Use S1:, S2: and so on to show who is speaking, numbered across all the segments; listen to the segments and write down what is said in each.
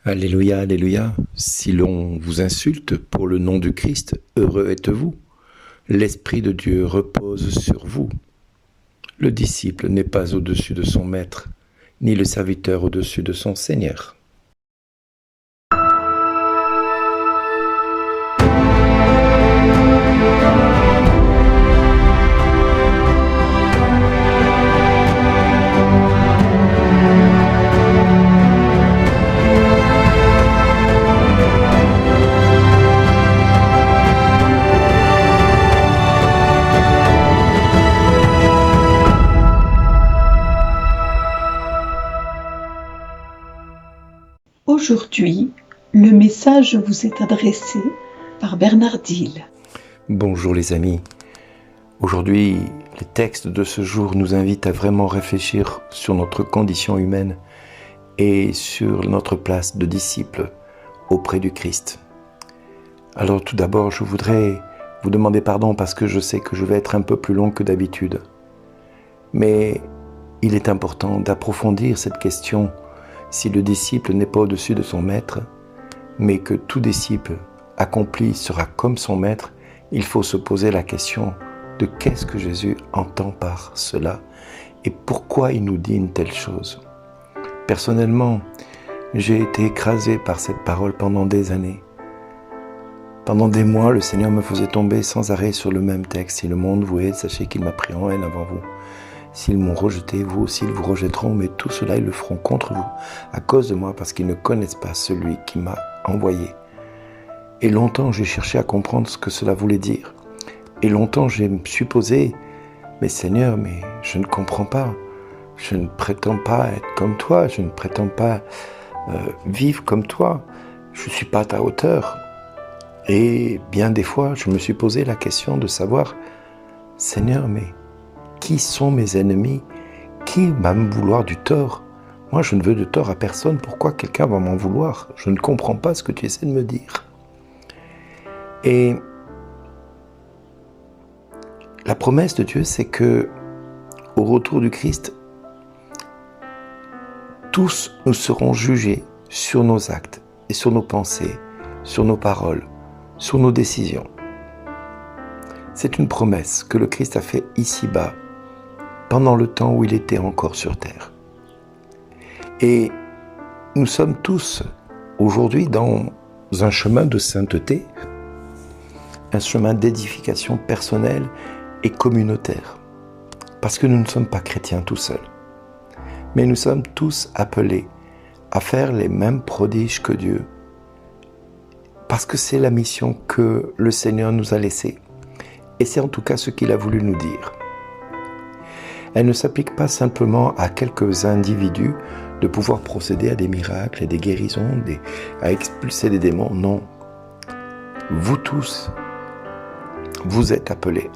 S1: Alléluia, alléluia. Si l'on vous insulte pour le nom du Christ, heureux êtes-vous. L'Esprit de Dieu repose sur vous. Le disciple n'est pas au-dessus de son maître, ni le serviteur au-dessus de son Seigneur.
S2: Aujourd'hui, le message vous est adressé par Bernard Dille.
S1: Bonjour les amis. Aujourd'hui, les textes de ce jour nous invitent à vraiment réfléchir sur notre condition humaine et sur notre place de disciple auprès du Christ. Alors tout d'abord, je voudrais vous demander pardon parce que je sais que je vais être un peu plus long que d'habitude. Mais il est important d'approfondir cette question. Si le disciple n'est pas au-dessus de son maître, mais que tout disciple accompli sera comme son maître, il faut se poser la question de qu'est-ce que Jésus entend par cela et pourquoi il nous dit une telle chose. Personnellement, j'ai été écrasé par cette parole pendant des années. Pendant des mois, le Seigneur me faisait tomber sans arrêt sur le même texte. Si le monde vous hait, sachez qu'il m'a pris en haine avant vous. S'ils m'ont rejeté, vous aussi ils vous rejetteront, mais tout cela ils le feront contre vous, à cause de moi, parce qu'ils ne connaissent pas celui qui m'a envoyé. Et longtemps j'ai cherché à comprendre ce que cela voulait dire. Et longtemps je me suis posé, mais Seigneur, mais je ne comprends pas. Je ne prétends pas être comme toi, je ne prétends pas vivre comme toi. Je ne suis pas à ta hauteur. Et bien des fois, je me suis posé la question de savoir, Seigneur, mais qui sont mes ennemis? Qui va me vouloir du tort? Moi, je ne veux de tort à personne. Pourquoi quelqu'un va m'en vouloir? Je ne comprends pas ce que tu essaies de me dire. Et la promesse de Dieu, c'est que au retour du Christ, tous nous serons jugés sur nos actes et sur nos pensées, sur nos paroles, sur nos décisions. C'est une promesse que le Christ a fait ici-bas, pendant le temps où il était encore sur terre. Et nous sommes tous aujourd'hui dans un chemin de sainteté, un chemin d'édification personnelle et communautaire, parce que nous ne sommes pas chrétiens tout seuls, mais nous sommes tous appelés à faire les mêmes prodiges que Dieu, parce que c'est la mission que le Seigneur nous a laissée, et c'est en tout cas ce qu'il a voulu nous dire. Elle ne s'applique pas simplement à quelques individus de pouvoir procéder à des miracles et des guérisons, à expulser des démons. Non. Vous tous, vous êtes appelés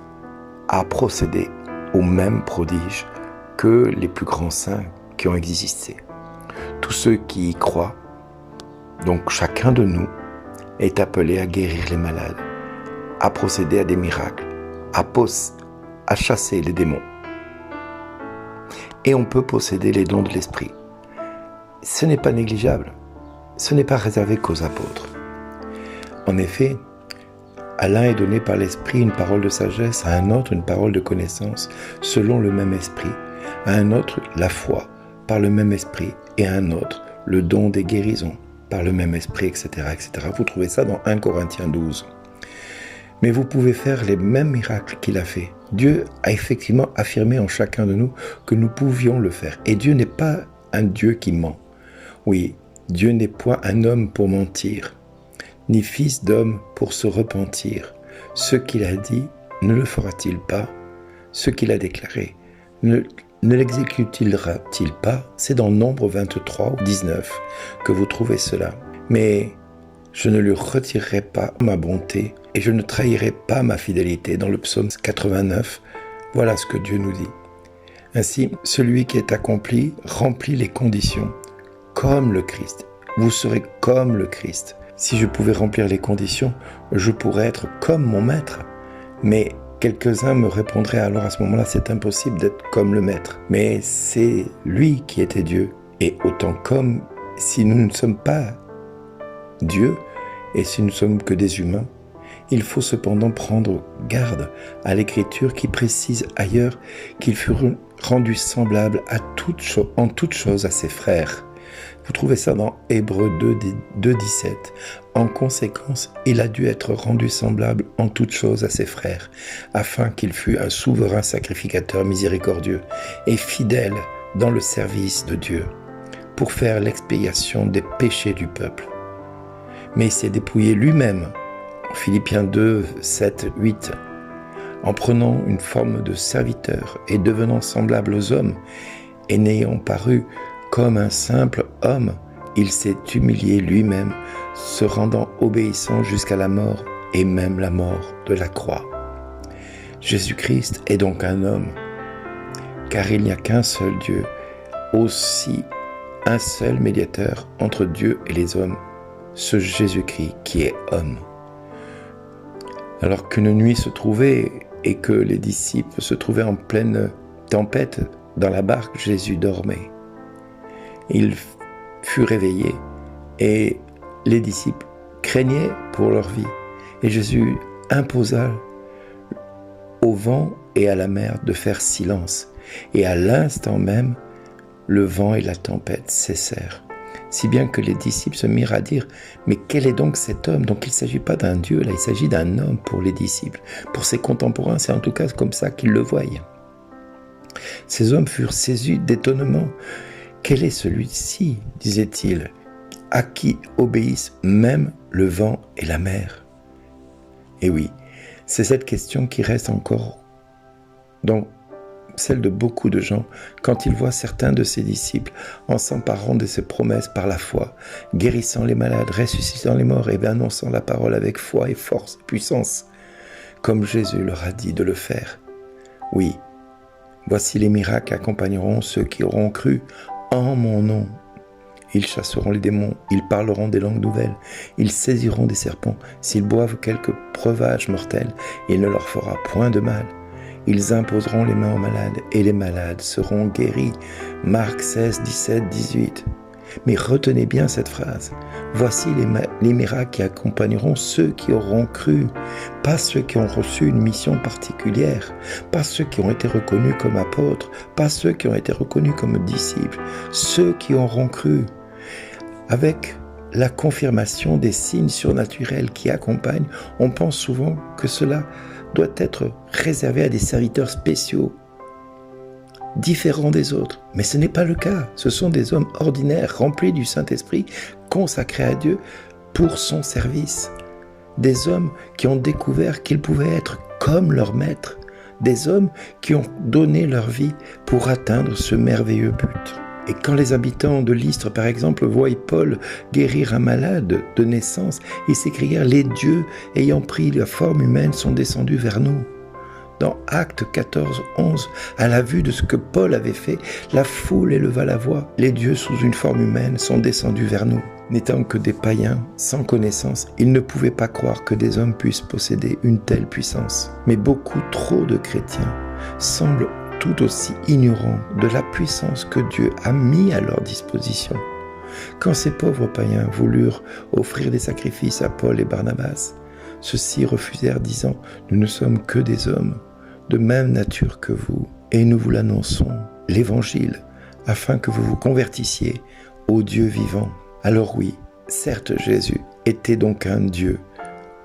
S1: à procéder aux mêmes prodiges que les plus grands saints qui ont existé. Tous ceux qui y croient, donc chacun de nous, est appelé à guérir les malades, à procéder à des miracles, à chasser les démons. Et on peut posséder les dons de l'esprit. Ce n'est pas négligeable. Ce n'est pas réservé qu'aux apôtres. En effet, à l'un est donné par l'esprit une parole de sagesse, à un autre une parole de connaissance, selon le même esprit, à un autre la foi, par le même esprit, et à un autre le don des guérisons, par le même esprit, etc., etc. Vous trouvez ça dans 1 Corinthiens 12. Mais vous pouvez faire les mêmes miracles qu'il a fait. Dieu a effectivement affirmé en chacun de nous que nous pouvions le faire. Et Dieu n'est pas un Dieu qui ment. Oui, Dieu n'est point un homme pour mentir, ni fils d'homme pour se repentir. Ce qu'il a dit, ne le fera-t-il pas? Ce qu'il a déclaré, ne l'exécutera-t-il pas? C'est dans Nombre 23 ou 19 que vous trouvez cela. Mais je ne lui retirerai pas ma bonté et je ne trahirai pas ma fidélité. Dans le psaume 89, voilà ce que Dieu nous dit. Ainsi, celui qui est accompli remplit les conditions, comme le Christ. Vous serez comme le Christ. Si je pouvais remplir les conditions, je pourrais être comme mon maître. Mais quelques-uns me répondraient alors à ce moment-là, c'est impossible d'être comme le maître. Mais c'est lui qui était Dieu. Et autant comme si nous ne sommes pas Dieu, et si nous ne sommes que des humains, il faut cependant prendre garde à l'Écriture qui précise ailleurs qu'il fut rendu semblable en toutes choses à ses frères. Vous trouvez ça dans Hébreux 2,17. En conséquence, il a dû être rendu semblable en toutes choses à ses frères, afin qu'il fût un souverain sacrificateur miséricordieux et fidèle dans le service de Dieu, pour faire l'expiation des péchés du peuple. Mais il s'est dépouillé lui-même, en Philippiens 2, 7, 8, en prenant une forme de serviteur et devenant semblable aux hommes, et n'ayant paru comme un simple homme, il s'est humilié lui-même, se rendant obéissant jusqu'à la mort, et même la mort de la croix. Jésus-Christ est donc un homme, car il n'y a qu'un seul Dieu, aussi un seul médiateur entre Dieu et les hommes, ce Jésus-Christ qui est homme. Alors qu'une nuit se trouvait et que les disciples se trouvaient en pleine tempête dans la barque, Jésus dormait. Il fut réveillé et les disciples craignaient pour leur vie. Et Jésus imposa au vent et à la mer de faire silence. Et à l'instant même, le vent et la tempête cessèrent. Si bien que les disciples se mirent à dire « Mais quel est donc cet homme ?» Donc il ne s'agit pas d'un Dieu, là il s'agit d'un homme pour les disciples. Pour ses contemporains, c'est en tout cas comme ça qu'ils le voyaient. Ces hommes furent saisis d'étonnement. « Quel est celui-ci » disaient-ils, « à qui obéissent même le vent et la mer ?» Et oui, c'est cette question qui reste encore dans celle de beaucoup de gens quand ils voient certains de ses disciples en s'emparant de ses promesses par la foi, guérissant les malades, ressuscitant les morts et annonçant la parole avec foi et force et puissance, comme Jésus leur a dit de le faire. Oui, voici les miracles accompagneront ceux qui auront cru en mon nom. Ils chasseront les démons, ils parleront des langues nouvelles, ils saisiront des serpents, s'ils boivent quelque breuvage mortel, il ne leur fera point de mal. Ils imposeront les mains aux malades et les malades seront guéris. Marc 16, 17, 18. Mais retenez bien cette phrase. Voici les miracles qui accompagneront ceux qui auront cru, pas ceux qui ont reçu une mission particulière, pas ceux qui ont été reconnus comme apôtres, pas ceux qui ont été reconnus comme disciples, ceux qui auront cru. Avec la confirmation des signes surnaturels qui accompagnent, on pense souvent que cela doit être réservé à des serviteurs spéciaux, différents des autres. Mais ce n'est pas le cas. Ce sont des hommes ordinaires, remplis du Saint-Esprit, consacrés à Dieu pour son service. Des hommes qui ont découvert qu'ils pouvaient être comme leur maître. Des hommes qui ont donné leur vie pour atteindre ce merveilleux but. Et quand les habitants de Lystre, par exemple, voient Paul guérir un malade de naissance, ils s'écrièrent « Les dieux ayant pris la forme humaine sont descendus vers nous ». Dans Actes 14, 11, à la vue de ce que Paul avait fait, la foule éleva la voix. Les dieux sous une forme humaine sont descendus vers nous. N'étant que des païens, sans connaissance, ils ne pouvaient pas croire que des hommes puissent posséder une telle puissance. Mais beaucoup trop de chrétiens semblent tout aussi ignorants de la puissance que Dieu a mis à leur disposition. Quand ces pauvres païens voulurent offrir des sacrifices à Paul et Barnabas, ceux-ci refusèrent disant « Nous ne sommes que des hommes, de même nature que vous, et nous vous l'annonçons, l'Évangile, afin que vous vous convertissiez au Dieu vivant. » Alors oui, certes Jésus était donc un Dieu,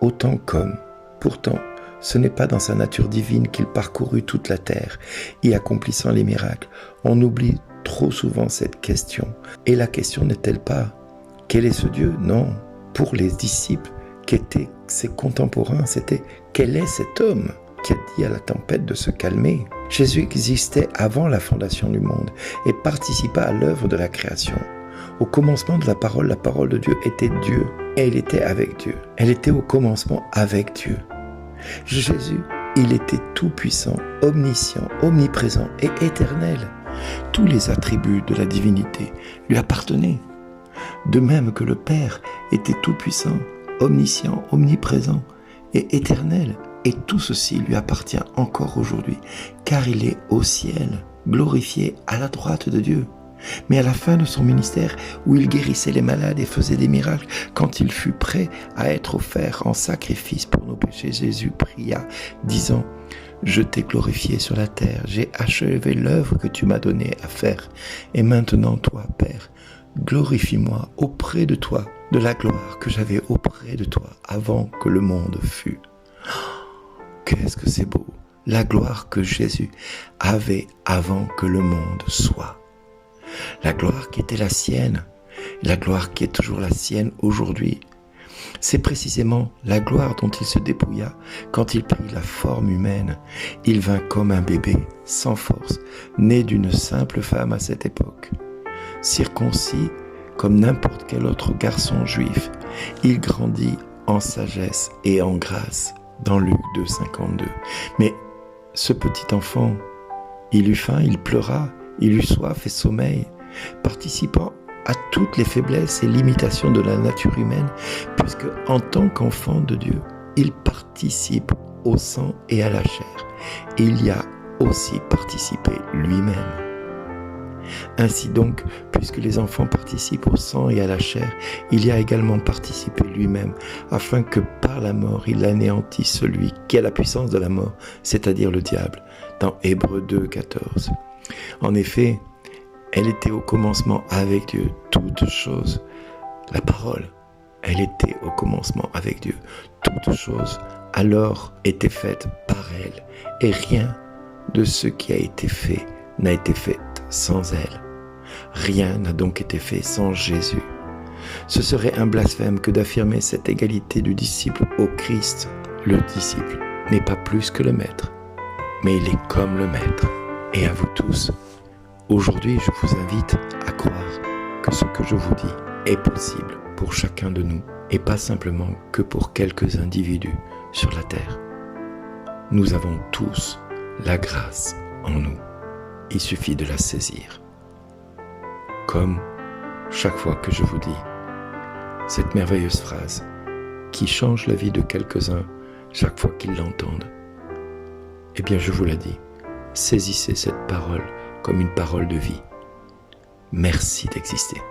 S1: autant qu'homme. Pourtant, ce n'est pas dans sa nature divine qu'il parcourut toute la terre, y accomplissant les miracles. On oublie trop souvent cette question. Et la question n'est-elle pas « Quel est ce Dieu ?» Non, pour les disciples qui étaient ses contemporains, c'était « Quel est cet homme ?» qui a dit à la tempête de se calmer. Jésus existait avant la fondation du monde et participa à l'œuvre de la création. Au commencement de la parole de Dieu était Dieu et elle était avec Dieu. Elle était au commencement avec Dieu. Jésus, il était tout-puissant, omniscient, omniprésent et éternel. Tous les attributs de la divinité lui appartenaient. De même que le Père était tout-puissant, omniscient, omniprésent et éternel. Et tout ceci lui appartient encore aujourd'hui, car il est au ciel, glorifié à la droite de Dieu. Mais à la fin de son ministère, où il guérissait les malades et faisait des miracles, quand il fut prêt à être offert en sacrifice pour nos péchés, Jésus pria, disant « Je t'ai glorifié sur la terre, j'ai achevé l'œuvre que tu m'as donnée à faire. Et maintenant, toi, Père, glorifie-moi auprès de toi, de la gloire que j'avais auprès de toi avant que le monde fût. » Qu'est-ce que c'est beau, la gloire que Jésus avait avant que le monde soit. La gloire qui était la sienne, la gloire qui est toujours la sienne aujourd'hui. C'est précisément la gloire dont il se dépouilla quand il prit la forme humaine. Il vint comme un bébé, sans force, né d'une simple femme à cette époque. Circoncis comme n'importe quel autre garçon juif, il grandit en sagesse et en grâce, dans Luc 2, 52. Mais ce petit enfant, il eut faim, il pleura, il eut soif et sommeil, participant à toutes les faiblesses et limitations de la nature humaine, puisque en tant qu'enfant de Dieu, il participe au sang et à la chair. Et il y a aussi participé lui-même. Ainsi donc, puisque les enfants participent au sang et à la chair, il y a également participé lui-même, afin que par la mort, il anéantisse celui qui a la puissance de la mort, c'est-à-dire le diable, dans Hébreux 2, 14. En effet, elle était au commencement avec Dieu, toute chose. La parole, elle était au commencement avec Dieu. Toute chose alors était faite par elle, et rien de ce qui a été fait n'a été fait sans elle. Rien n'a donc été fait sans Jésus. Ce serait un blasphème que d'affirmer cette égalité du disciple au Christ. Le disciple n'est pas plus que le maître, mais il est comme le maître. Et à vous tous, aujourd'hui, je vous invite à croire que ce que je vous dis est possible pour chacun de nous et pas simplement que pour quelques individus sur la terre. Nous avons tous la grâce en nous. Il suffit de la saisir. Comme chaque fois que je vous dis cette merveilleuse phrase qui change la vie de quelques-uns chaque fois qu'ils l'entendent, eh bien je vous la dis, saisissez cette parole comme une parole de vie. Merci d'exister.